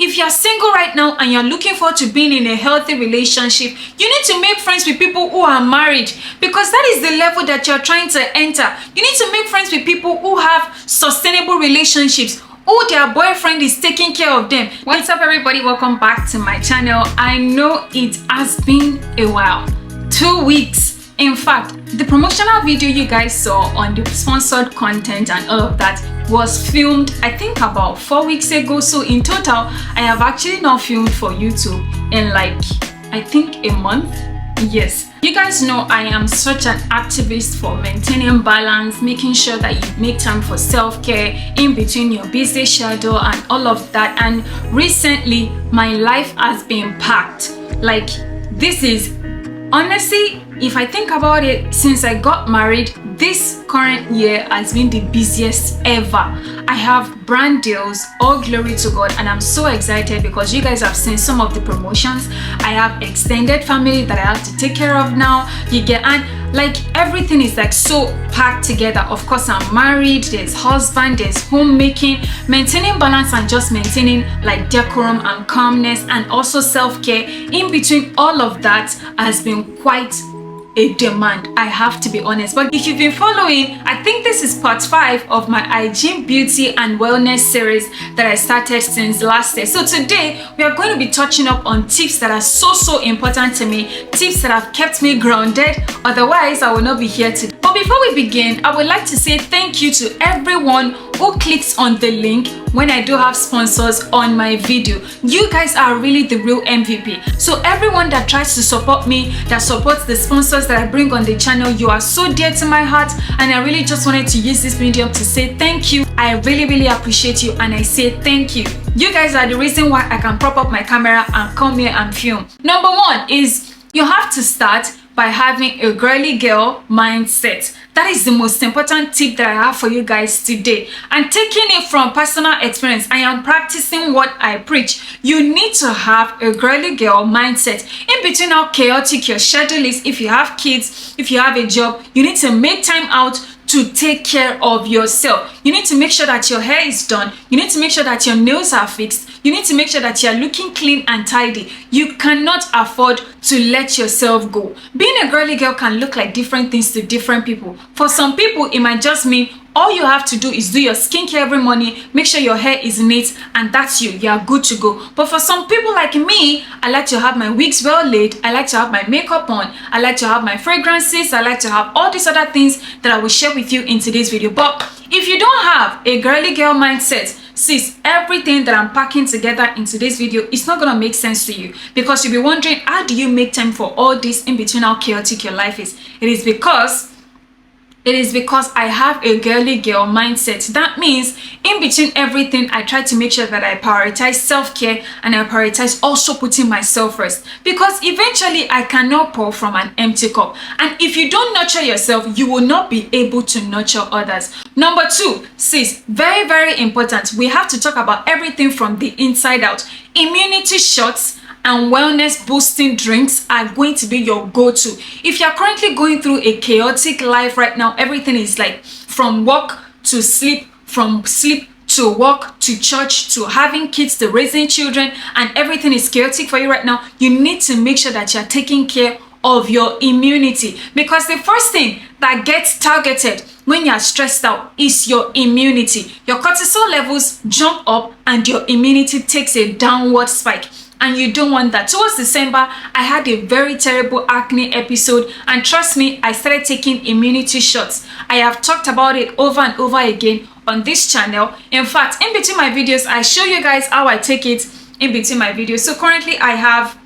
if you're single right now and you're looking forward to being in a healthy relationship, you need to make friends with people who are married, because that is the level that you're trying to enter. You need to make friends with people who have sustainable relationships, who their boyfriend is taking care of them. What's up, everybody? Welcome back to my channel. I know it has been a while, 2 weeks. In fact, the promotional video you guys saw on the sponsored content and all of that was filmed, I think, about 4 weeks ago. So in total, I have actually not filmed for YouTube in like, I think, a month. Yes, you guys know I am such an activist for maintaining balance, making sure that you make time for self-care in between your busy schedule and all of that. And recently, my life has been packed. Like, this is honestly, if I think about it, since I got married, this current year has been the busiest ever. I have brand deals, all glory to God, and I'm so excited because you guys have seen some of the promotions. I have extended family that I have to take care of now. You get, and like everything is like so packed together. Of course, I'm married, there's husband, there's homemaking, maintaining balance and just maintaining like decorum and calmness and also self-care. In between all of that has been quite a demand, I have to be honest. But if you've been following, I think this is part 5 of my hygiene, beauty and wellness series that I started since last year. So today we are going to be touching up on tips that are so important to me, tips that have kept me grounded, otherwise I will not be here today. But before we begin, I would like to say thank you to everyone who clicks on the link when I do have sponsors on my video. You guys are really the real MVP. So everyone that tries to support me, that supports the sponsors that I bring on the channel, you are so dear to my heart, and I really just wanted to use this medium to say thank you. I really appreciate you, and I say thank you. You guys are the reason why I can prop up my camera and come here and film. Number 1 is you have to start by having a girly girl mindset. That is the most important tip that I have for you guys today. And taking it from personal experience, I am practicing what I preach. You need to have a girly girl mindset. In between how chaotic your schedule is, if you have kids, if you have a job, you need to make time out to take care of yourself. You need to make sure that your hair is done. You need to make sure that your nails are fixed. You need to make sure that you're looking clean and tidy. You cannot afford to let yourself go. Being a girly girl can look like different things to different people. For some people, it might just mean all you have to do is do your skincare every morning, make sure your hair is neat, and that's you. You are good to go. But for some people like me, I like to have my wigs well laid. I like to have my makeup on. I like to have my fragrances. I like to have all these other things that I will share with you in today's video. But if you don't have a girly girl mindset, sis, everything that I'm packing together in today's video is not gonna make sense to you, because you'll be wondering, how do you make time for all this in between how chaotic your life is? It is because I have a girly girl mindset. That means in between everything, I try to make sure that I prioritize self-care and I prioritize also putting myself first, because eventually I cannot pour from an empty cup. And if you don't nurture yourself, you will not be able to nurture others. Number 2, sis, very important. We have to talk about everything from the inside out. Immunity shots and wellness boosting drinks are going to be your go-to. If you're currently going through a chaotic life right now, everything is like from work to sleep, from sleep to work to church to having kids to raising children, and everything is chaotic for you right now, you need to make sure that you're taking care of your immunity, because the first thing that gets targeted when you're stressed out is your immunity. Your cortisol levels jump up and your immunity takes a downward spike. And you don't want that. Towards December, I had a very terrible acne episode, and trust me, I started taking immunity shots. I have talked about it over and over again on this channel. In fact, in between my videos, I show you guys how I take it in between my videos. So currently I have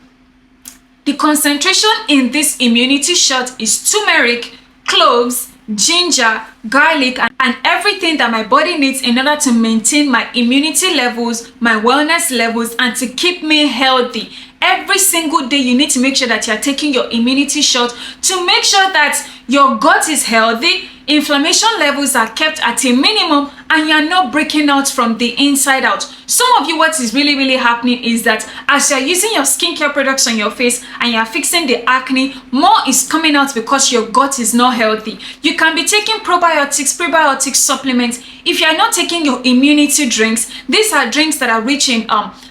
the concentration in this immunity shot is turmeric, cloves, ginger, garlic, and everything that my body needs in order to maintain my immunity levels, my wellness levels, and to keep me healthy. Every single day, you need to make sure that you're taking your immunity shot to make sure that your gut is healthy, inflammation levels are kept at a minimum, and you're not breaking out from the inside out. Some of you, what is really happening is that as you're using your skincare products on your face and you're fixing the acne, more is coming out because your gut is not healthy. You can be taking probiotics, prebiotic supplements. If you're not taking your immunity drinks, these are drinks that are rich in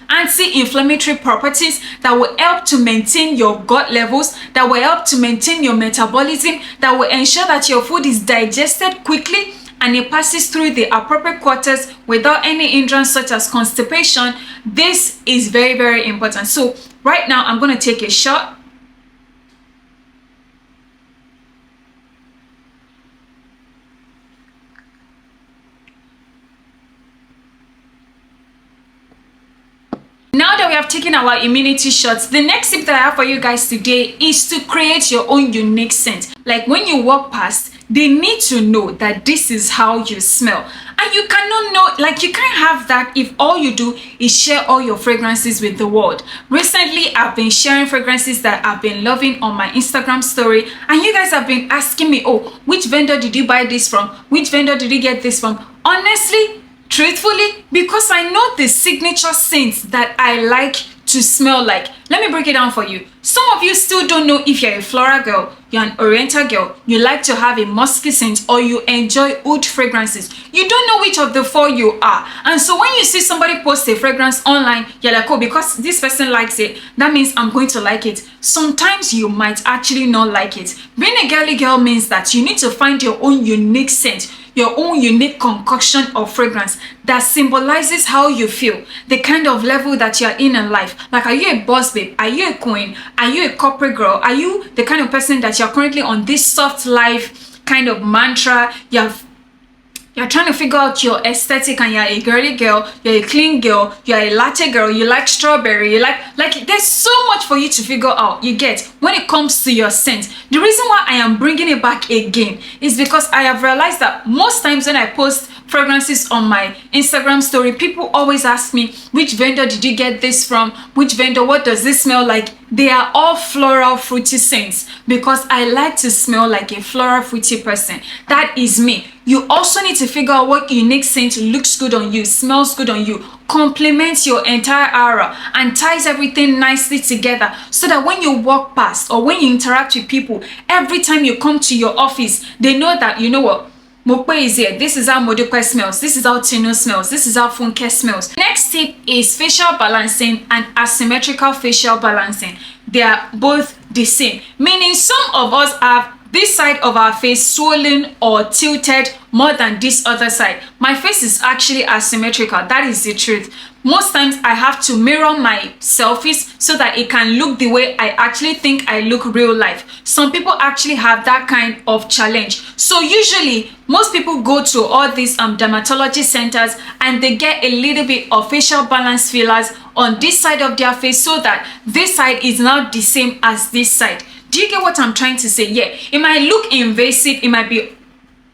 anti-inflammatory properties that will help to maintain your gut levels, that will help to maintain your metabolism, that will ensure that your food is digested quickly and it passes through the appropriate quarters without any hindrance such as constipation. This is very important. So right now I'm going to take a shot. Now that we have taken our immunity shots, the next tip that I have for you guys today is to create your own unique scent. Like when you walk past, they need to know that this is how you smell. And you cannot know, like you can't have that if all you do is share all your fragrances with the world. Recently, I've been sharing fragrances that I've been loving on my Instagram story. And you guys have been asking me, oh, which vendor did you buy this from? Which vendor did you get this from? Honestly, truthfully, because I know the signature scents that I like to smell like. Let me break it down for you. Some of you still don't know if you're a floral girl, you're an oriental girl, you like to have a musky scent, or you enjoy oud fragrances. You don't know which of the four you are. And so when you see somebody post a fragrance online, you're like, oh, because this person likes it, that means I'm going to like it. Sometimes you might actually not like it. Being a girly girl means that you need to find your own unique scent, your own unique concoction of fragrance that symbolizes how you feel, the kind of level that you're in life. Like, are you a boss babe? Are you a queen? Are you a corporate girl? Are you the kind of person that you're currently on this soft life kind of mantra? You're trying to figure out your aesthetic and you're a girly girl, you're a clean girl, you're a latte girl, you like strawberry, you like there's so much for you to figure out, you get, when it comes to your scent. The reason why I am bringing it back again is because I have realized that most times when I post fragrances on my Instagram story, people always ask me, which vendor did you get this from? Which vendor, what does this smell like? They are all floral fruity scents because I like to smell like a floral fruity person. That is me. You also need to figure out what unique scent looks good on you, smells good on you, complements your entire aura, and ties everything nicely together so that when you walk past or when you interact with people, every time you come to your office, they know that, you know what, Mokwe is here. This is how Modukwe smells. This is how Tino smells. This is how Funke smells. Next tip is facial balancing and asymmetrical facial balancing. They are both the same, meaning some of us have this side of our face swollen or tilted more than this other side. My face is actually asymmetrical. That is the truth. Most times I have to mirror my selfies so that it can look the way I actually think I look real life. Some people actually have that kind of challenge. So usually most people go to all these dermatology centers and they get a little bit of facial balance fillers on this side of their face so that this side is now the same as this side. Do you get what I'm trying to say? Yeah, it might look invasive, it might be,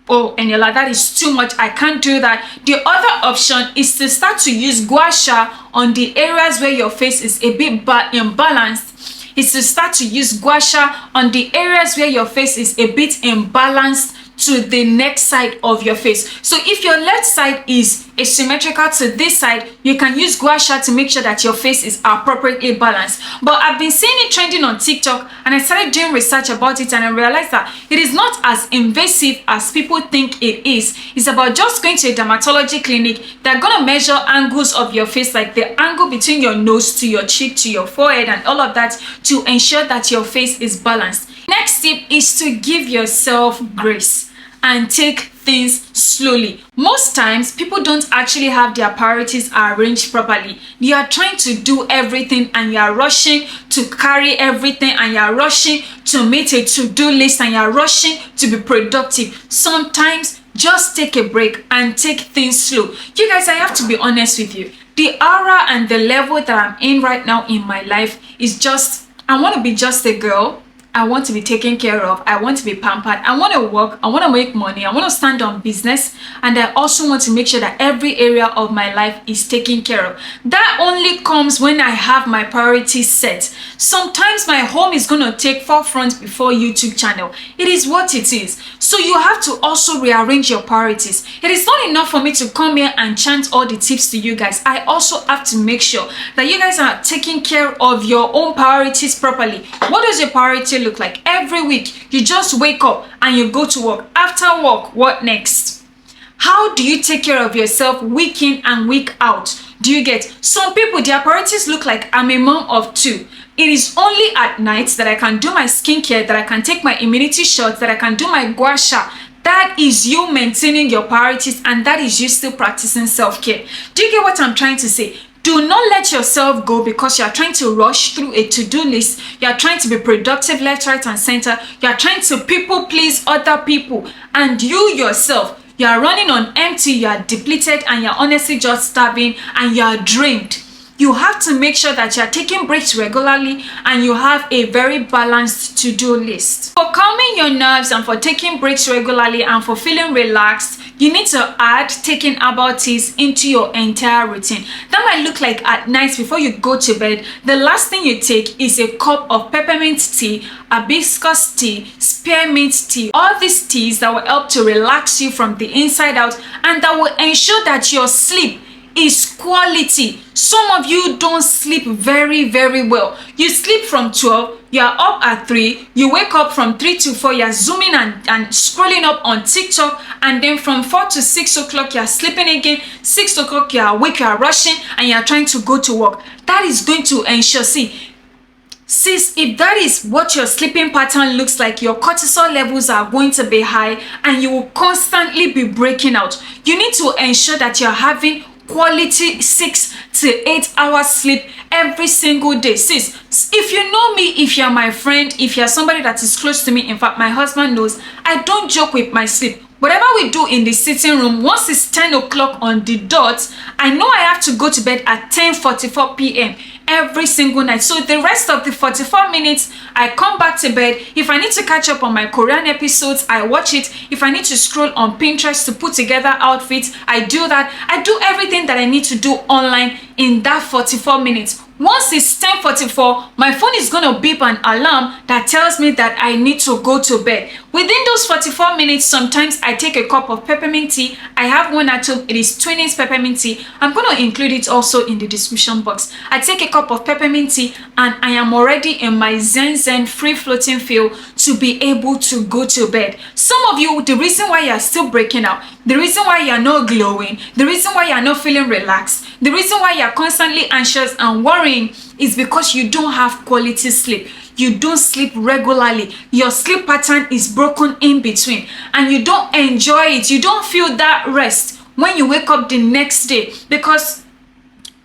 oh, and you're like, that is too much, I can't do that. The other option is to start to use gua sha on the areas where your face is a bit imbalanced. Is to start to use gua sha on the areas where your face is a bit imbalanced to the next side of your face. So if your left side is asymmetrical to this side, you can use gua sha to make sure that your face is appropriately balanced. But I've been seeing it trending on TikTok and I started doing research about it and I realized that it is not as invasive as people think it is. It's about just going to a dermatology clinic. They're gonna measure angles of your face, like the angle between your nose to your cheek to your forehead and all of that, to ensure that your face is balanced. Next tip is to give yourself grace and take things slowly. Most times people don't actually have their priorities arranged properly. You are trying to do everything and you are rushing to carry everything and you are rushing to meet a to-do list and you are rushing to be productive. Sometimes just take a break and take things slow. You guys, I have to be honest with you. The aura and the level that I'm in right now in my life is just, I want to be just a girl. I want to be taken care of. I want to be pampered. I want to work. I want to make money. I want to stand on business. And I also want to make sure that every area of my life is taken care of. That only comes when I have my priorities set. Sometimes my home is going to take forefront before YouTube channel. It is what it is. So you have to also rearrange your priorities. It is not enough for me to come here and chant all the tips to you guys. I also have to make sure that you guys are taking care of your own priorities properly. What does your priority look like? Every week you just wake up and you go to work. After work, what next? How do you take care of yourself week in and week out? Do you get? Some people, their priorities look like, I'm a mom of 2. It is only at night that I can do my skincare, that I can take my immunity shots, that I can do my gua sha. That is you maintaining your priorities, and that is you still practicing self-care. Do you get what I'm trying to say? Do not let yourself go because you are trying to rush through a to-do list. You are trying to be productive left, right, and center. You are trying to people please other people. And you yourself, you are running on empty, you are depleted, and you are honestly just starving, and you are drained. You have to make sure that you are taking breaks regularly and you have a very balanced to-do list. For calming your nerves and for taking breaks regularly and for feeling relaxed, you need to add taking herbal teas into your entire routine. That might look like at night before you go to bed, the last thing you take is a cup of peppermint tea, hibiscus tea, spearmint tea. All these teas that will help to relax you from the inside out and that will ensure that your sleep is quality. Some of you don't sleep very well. You sleep from 12, you are up at 3, you wake up from 3 to 4, you're zooming and scrolling up on TikTok, and then from 4 to 6 o'clock you're sleeping again, 6 o'clock you're awake, you're rushing, and you're trying to go to work. That is going to ensure, sis, if that is what your sleeping pattern looks like, your cortisol levels are going to be high and you will constantly be breaking out. You need to ensure that you're having quality 6 to 8 hours sleep every single day. Sis, if you know me, if you're my friend, if you're somebody that is close to me, in fact my husband knows, I don't joke with my sleep. Whatever we do in the sitting room, once it's 10 o'clock on the dot, I know I have to go to bed at 10:44 p.m. every single night. So the rest of the 44 minutes, I come back to bed. If I need to catch up on my Korean episodes, I watch it. If I need to scroll on Pinterest to put together outfits, I do that. I do everything that I need to do online in that 44 minutes. Once it's 10:44, my phone is going to beep an alarm that tells me that I need to go to bed. Within those 44 minutes, sometimes I take a cup of peppermint tea. I have one at home. It is Twinings peppermint tea. I'm going to include it also in the description box. I take a cup of peppermint tea and I am already in my zen free floating feel to be able to go to bed. Some of you, the reason why you're still breaking out, the reason why you're not glowing, the reason why you're not feeling relaxed, the reason why you're constantly anxious and worrying is because you don't have quality sleep. You don't sleep regularly. Your sleep pattern is broken in between and you don't enjoy it. You don't feel that rest when you wake up the next day because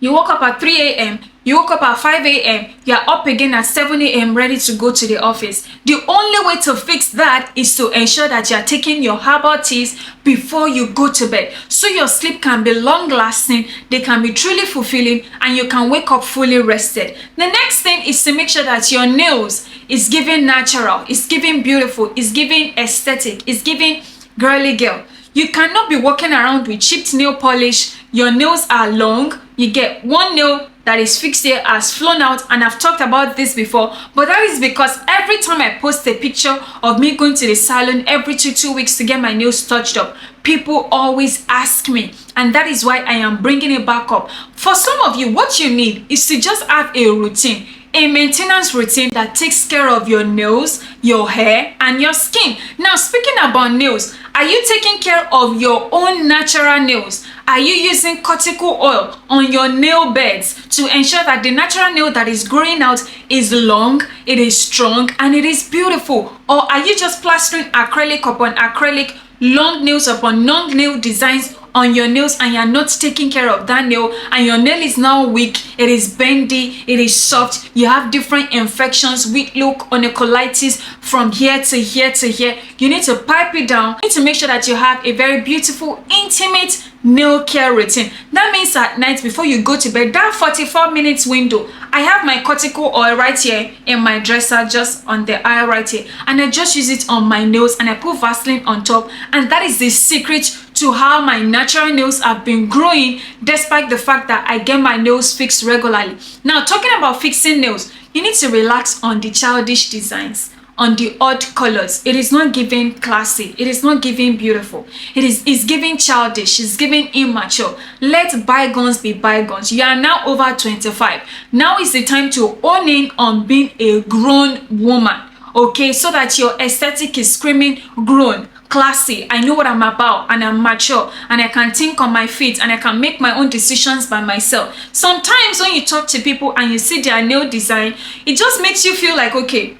you woke up at 3 a.m., you woke up at 5 a.m., you're up again at 7 a.m. ready to go to the office. The only way to fix that is to ensure that you're taking your herbal teas before you go to bed. So your sleep can be long lasting, they can be truly fulfilling, and you can wake up fully rested. The next thing is to make sure that your nails is giving natural, is giving beautiful, is giving aesthetic, is giving girly girl. You cannot be walking around with chipped nail polish. Your nails are long. You get one nail that is fixed here has flown out, and I've talked about this before, but that is because every time I post a picture of me going to the salon every two weeks to get my nails touched up, people always ask me, and that is why I am bringing it back up. For some of you, what you need is to just have a routine, a maintenance routine that takes care of your nails, your hair, and your skin. Now, speaking about nails, are you taking care of your own natural nails? Are you using cuticle oil on your nail beds to ensure that the natural nail that is growing out is long, it is strong, and it is beautiful? Or are you just plastering acrylic upon acrylic, long nails upon long nail designs on your nails and you're not taking care of that nail, and your nail is now weak, it is bendy, it is soft, you have different infections, weak look, colitis from here to here to here, you need to pipe it down. You need to make sure that you have a very beautiful, intimate nail care routine. That means at night before you go to bed, that 44 minutes window, I have my cortical oil right here in my dresser, just on the aisle right here, and I just use it on my nails and I put Vaseline on top, and that is the secret to how my natural nails have been growing despite the fact that I get my nails fixed regularly. Now, talking about fixing nails, you need to relax on the childish designs, on the odd colors. It is not giving classy, it is not giving beautiful, it's giving childish, it's giving immature. Let bygones be bygones. You are now over 25. Now is the time to own in on being a grown woman, okay, so that your aesthetic is screaming grown, classy. I know what I'm about, and I'm mature, and I can think on my feet, and I can make my own decisions by myself. Sometimes when you talk to people and you see their nail design, it just makes you feel like, okay,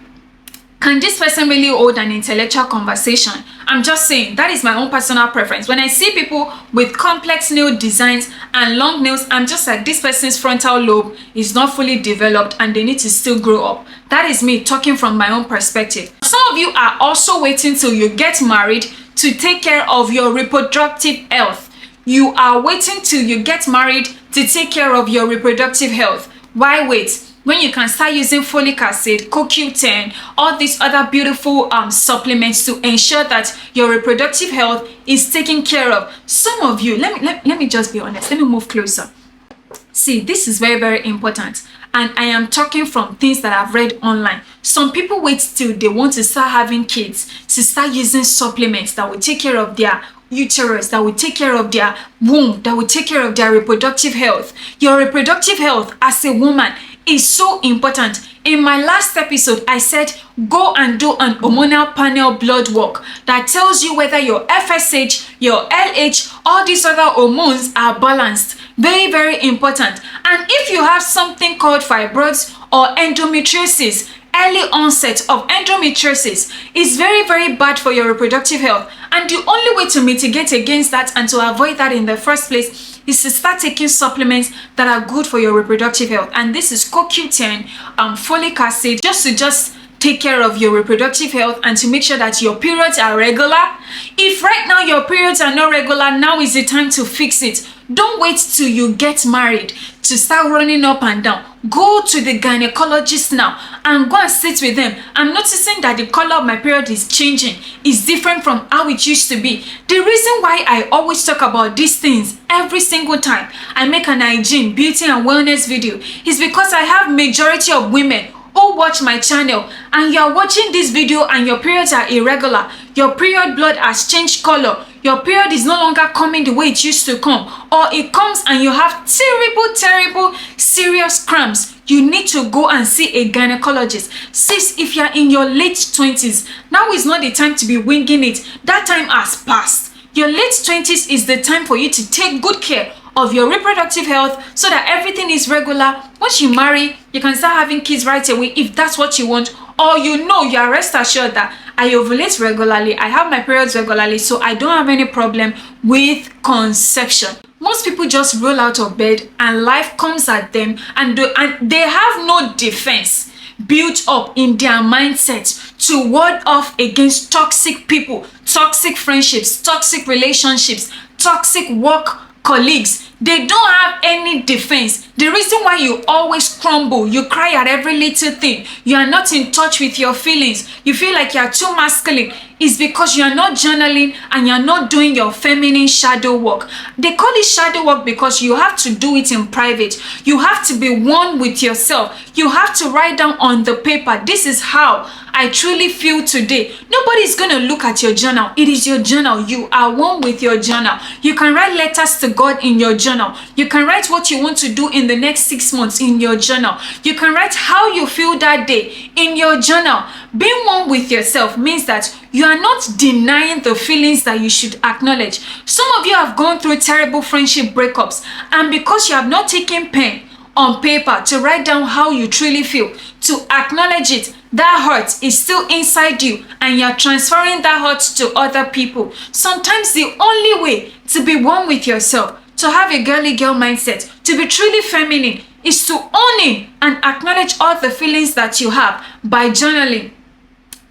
can this person really hold an intellectual conversation? I'm just saying, that is my own personal preference. When I see people with complex nail designs and long nails, I'm just like, this person's frontal lobe is not fully developed and they need to still grow up. That is me talking from my own perspective. Some of you are also waiting till you get married to take care of your reproductive health. You are waiting till you get married to take care of your reproductive health. Why wait when you can start using folic acid, CoQ10, all these other beautiful supplements to ensure that your reproductive health is taken care of? Some of you, let me just be honest, let me move closer. See, this is very, very important, and I am talking from things that I've read online. Some people wait till they want to start having kids to start using supplements that will take care of their uterus, that will take care of their womb, that will take care of their reproductive health. Your reproductive health as a woman is so important. In my last episode, I said go and do an hormonal panel blood work that tells you whether your FSH, your LH, all these other hormones are balanced. Very, very important. And if you have something called fibroids or endometriosis, early onset of endometriosis is very, very bad for your reproductive health. And the only way to mitigate against that and to avoid that in the first place is to start taking supplements that are good for your reproductive health. And this is CoQ10, folic acid, just take care of your reproductive health and to make sure that your periods are regular. If right now your periods are not regular, now is the time to fix it. Don't wait till you get married to start running up and down. Go to the gynecologist now and go and sit with them. I'm noticing that the color of my period is changing. It's different from how it used to be. The reason why I always talk about these things every single time I make an hygiene, beauty and wellness video is because I have majority of women who watch my channel, and you're watching this video and your periods are irregular. Your period blood has changed color. Your period is no longer coming the way it used to come, or it comes and you have terrible, serious cramps. You need to go and see a gynecologist. Sis, if you're in your late 20s, now is not the time to be winging it. That time has passed. Your late 20s is the time for you to take good care of your reproductive health so that everything is regular. Once you marry, you can start having kids right away if that's what you want, or you are rest assured that I ovulate regularly, I have my periods regularly, so I don't have any problem with conception. Most people just roll out of bed and life comes at them, and they have no defense built up in their mindset to ward off against toxic people, toxic friendships, toxic relationships, toxic work colleagues. They don't have any defense. The reason why you always crumble, you cry at every little thing, you are not in touch with your feelings, you feel like you are too masculine, is because you are not journaling and you are not doing your feminine shadow work. They call it shadow work because you have to do it in private. You have to be one with yourself. You have to write down on the paper, this is how I truly feel today. Nobody is going to look at your journal. It is your journal. You are one with your journal. You can write letters to God in your journal. You can write what you want to do in the next 6 months in your journal. You can write how you feel that day in your journal. Being one with yourself means that you are not denying the feelings that you should acknowledge. Some of you have gone through terrible friendship breakups, and because you have not taken pen on paper to write down how you truly feel, to acknowledge it. That hurt is still inside you and you're transferring that hurt to other people. Sometimes the only way to be one with yourself, to have a girly girl mindset, to be truly feminine, is to own it and acknowledge all the feelings that you have by journaling,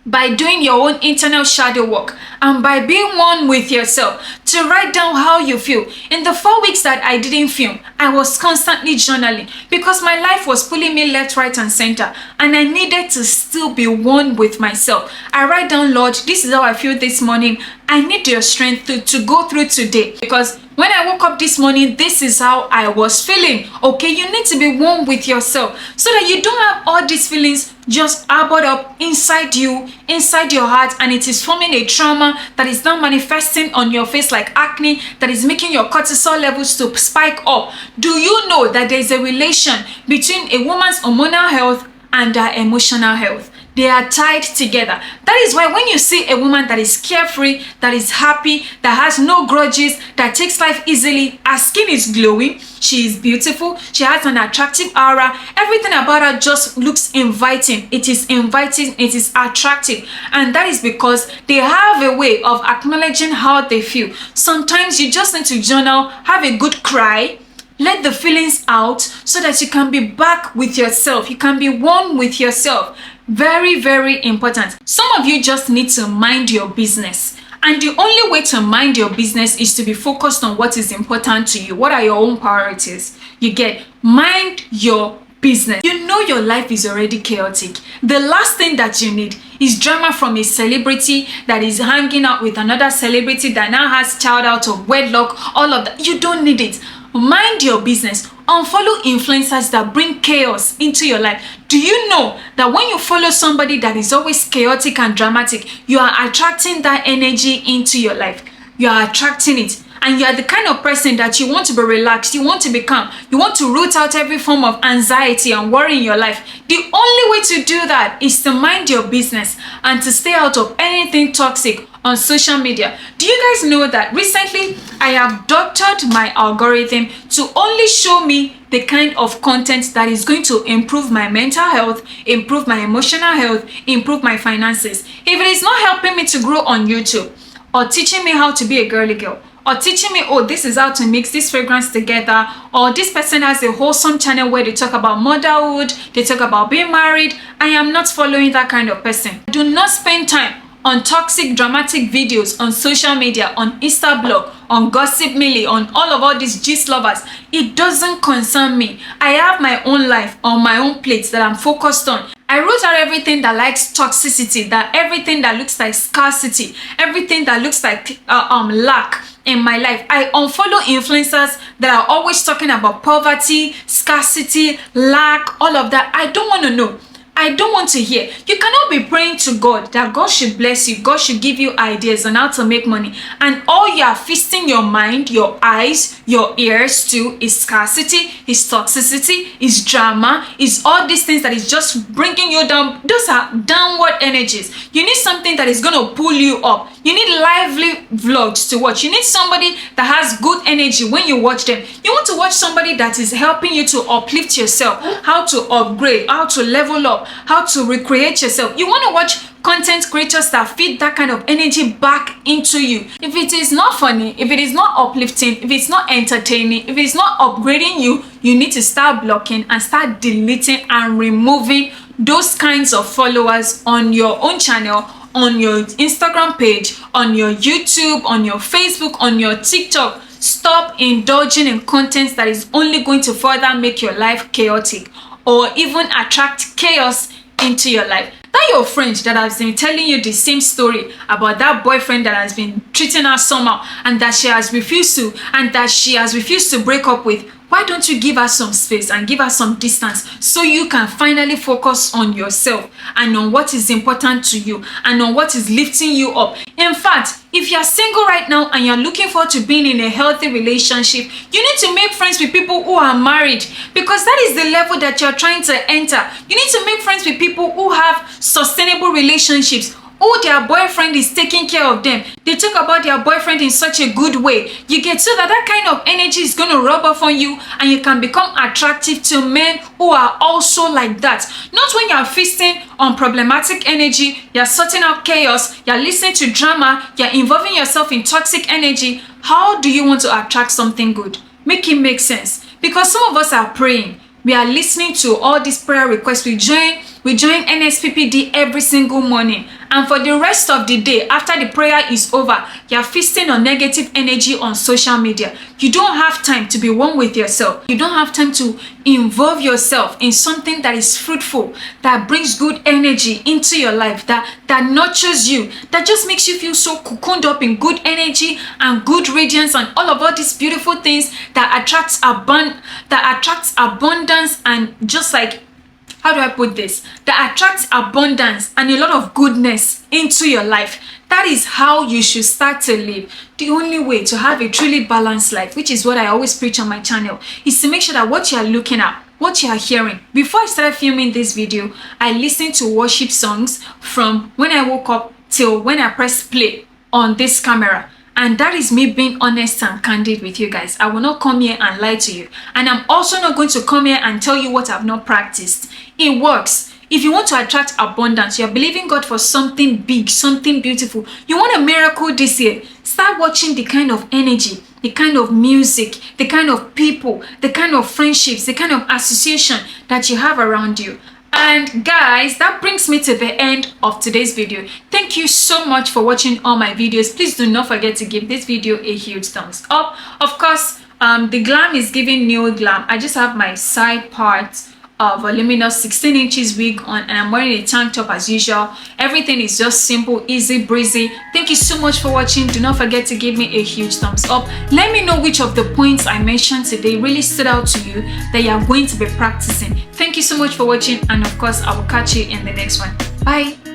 by doing your own internal shadow work, and by being one with yourself, to write down how you feel. In the 4 weeks that I didn't film, I was constantly journaling because my life was pulling me left, right, and center, and I needed to still be one with myself. I write down, Lord, this is how I feel this morning. I need your strength to go through today, because when I woke up this morning, this is how I was feeling. Okay, you need to be one with yourself so that you don't have all these feelings just harbored up inside you, inside your heart, and it is forming a trauma that is now manifesting on your face like acne, that is making your cortisol levels to spike up. Do you know that there is a relation between a woman's hormonal health and her emotional health? They are tied together. That is why when you see a woman that is carefree, that is happy, that has no grudges, that takes life easily, her skin is glowing, she is beautiful, she has an attractive aura, everything about her just looks inviting. It is inviting, it is attractive. And that is because they have a way of acknowledging how they feel. Sometimes you just need to journal, have a good cry, let the feelings out so that you can be back with yourself. You can be one with yourself. Very, very important. Some of you just need to mind your business. And the only way to mind your business is to be focused on what is important to you. What are your own priorities? You get, mind your business. You know your life is already chaotic. The last thing that you need is drama from a celebrity that is hanging out with another celebrity that now has child out of wedlock, all of that. You don't need it. Mind your business. Unfollow influencers that bring chaos into your life. Do you know that when you follow somebody that is always chaotic and dramatic, you are attracting that energy into your life? You are attracting it. And you are the kind of person that you want to be relaxed, you want to be calm, you want to root out every form of anxiety and worry in your life. The only way to do that is to mind your business and to stay out of anything toxic on social media. Do you guys know that recently I have doctored my algorithm to only show me the kind of content that is going to improve my mental health, improve my emotional health, improve my finances. If it is not helping me to grow on YouTube, or teaching me how to be a girly girl, or teaching me, oh, this is how to mix this fragrance together, or this person has a wholesome channel where they talk about motherhood, they talk about being married, I am not following that kind of person. Do not spend time on toxic, dramatic videos on social media, on Instablog, on Gossip Millie, on all these gist lovers. It doesn't concern me. I have my own life on my own plate that I'm focused on. I wrote out everything that likes toxicity, that everything that looks like scarcity, everything that looks like lack in my life. I unfollow influencers that are always talking about poverty, scarcity, lack, all of that. I don't want to know. I don't want to hear. You cannot be praying to God that God should bless you, God should give you ideas on how to make money, and all you are feasting your mind, your eyes, your ears to is scarcity, is toxicity, is drama, is all these things that is just bringing you down. Those are downward energies. You need something that is going to pull you up. You need lively vlogs to watch. You need somebody that has good energy when you watch them. You want to watch somebody that is helping you to uplift yourself, how to upgrade, how to level up, how to recreate yourself. You want to watch content creators that feed that kind of energy back into you. If it is not funny, if it is not uplifting, if it's not entertaining, if it's not upgrading you, you need to start blocking and start deleting and removing those kinds of followers on your own channel, on your Instagram page, on your YouTube, on your Facebook, on your TikTok. Stop indulging in content that is only going to further make your life chaotic or even attract chaos into your life. That your friend that has been telling you the same story about that boyfriend that has been treating her somehow and that she has refused to break up with, why don't you give her some space and give her some distance so you can finally focus on yourself and on what is important to you and on what is lifting you up? In fact, if you're single right now and you're looking forward to being in a healthy relationship, you need to make friends with people who are married, because that is the level that you're trying to enter. You need to make friends with people who have sustainable relationships, oh, their boyfriend is taking care of them. They talk about their boyfriend in such a good way. You get so that kind of energy is going to rub off on you, and you can become attractive to men who are also like that. Not when you're feasting on problematic energy, you're sorting out chaos, you're listening to drama, you're involving yourself in toxic energy. How do you want to attract something good? Make it make sense. Because some of us are praying. We are listening to all these prayer requests. We join NSPPD every single morning. And for the rest of the day, after the prayer is over, you're feasting on negative energy on social media. You don't have time to be one with yourself. You don't have time to involve yourself in something that is fruitful, that brings good energy into your life, that nurtures you, that just makes you feel so cocooned up in good energy and good radiance and all these beautiful things that attracts abundance and just like, how do I put this? That attracts abundance and a lot of goodness into your life. That is how you should start to live. The only way to have a truly balanced life, which is what I always preach on my channel, is to make sure that what you are looking at, what you are hearing. Before I started filming this video, I listened to worship songs from when I woke up till when I pressed play on this camera. And that is me being honest and candid with you guys. I will not come here and lie to you. And I'm also not going to come here and tell you what I've not practiced. It works. If you want to attract abundance, you're believing God for something big, something beautiful. You want a miracle this year. Start watching the kind of energy, the kind of music, the kind of people, the kind of friendships, the kind of association that you have around you. And guys, that brings me to the end of today's video. Thank you so much for watching all my videos. Please do not forget to give this video a huge thumbs up. Of course, the glam is giving new glam. I just have my side part of voluminous 16 inches wig on, and I'm wearing a tank top as usual. Everything is just simple, easy breezy. Thank you so much for watching. Do not forget to give me a huge thumbs up. Let me know which of the points I mentioned today really stood out to you that you are going to be practicing. Thank you so much for watching, and of course I will catch you in the next one. Bye.